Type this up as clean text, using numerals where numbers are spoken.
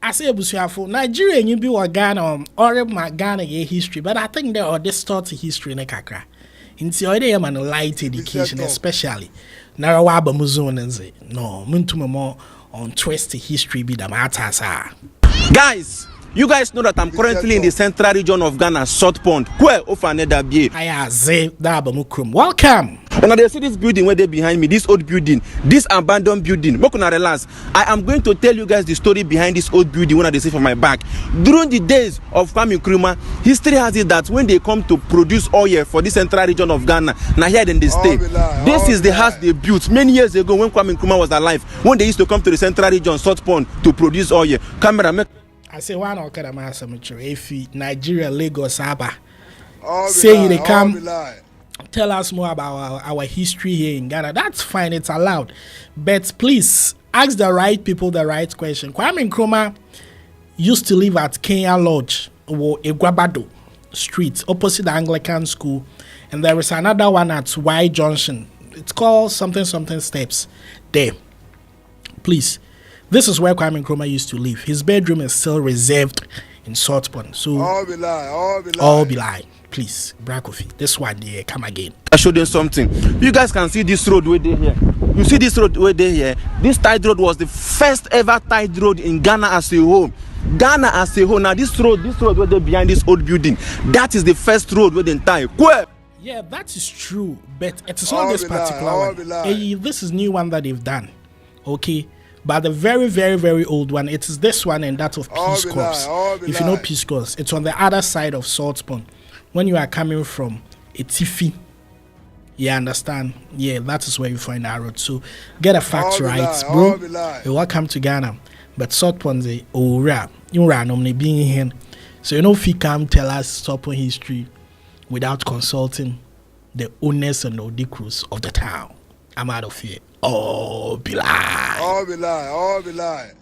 I say Osagyefo, Nigerian you be wa Ghana or my Ghana history, but I think there are distorted history in kakra. Inti already am an light education, especially. Narawa Bamuzon and say, no, Muntum more on twisted history be the matters are. Guys, you guys know that I'm currently in the central region of Ghana, Saltpond. Where Ofaneda be? I say that Nkrumah. Welcome. Now they see this building where they behind me, this old building, this abandoned building. Mokuna relax. I am going to tell you guys the story behind this old building when they see from my back. During the days of Kwame Nkrumah, history has it that when they come to produce oil for this central region of Ghana, now here in the state, this is the house they built many years ago when Kwame Nkrumah was alive. When they used to come to the central region, Saltpond, to produce oil. Camera, make. I say one or can I if Nigeria, Lagos, Aba. Say they come. Tell us more about our history here in Ghana. That's fine, it's allowed. But please, ask the right people the right question. Kwame Nkrumah used to live at Kenya Lodge or Igwabado Street, opposite the Anglican school. And there is another one at Y Junction. It's called something steps there. Please, this is where Kwame Nkrumah used to live. His bedroom is still reserved in Saltpond. So, all be lie. Please, Brakofi, this one there, come again. I showed them something. You guys can see this road way there here. You see this road way there here. This tide road was the first ever tide road in Ghana as a whole. Ghana as a whole. Now this road where they behind this old building, that is the first road with the entire. Yeah, that is true, but it is not this particular one. This is new one that they've done. Okay. But the very, very, very old one, it is this one and that of Peace Corps. If you know Peace Corps, it's on the other side of Saltpond. When you are coming from Etifi, you understand? Yeah, that is where you find that road. So get a fact right, bro. You're welcome to Ghana. But Saltpond, you run being here. So you know if you come tell us Saltpond history without consulting the owners and the crews of the town. I'm out of here. Oh, be lie. Oh, be lie.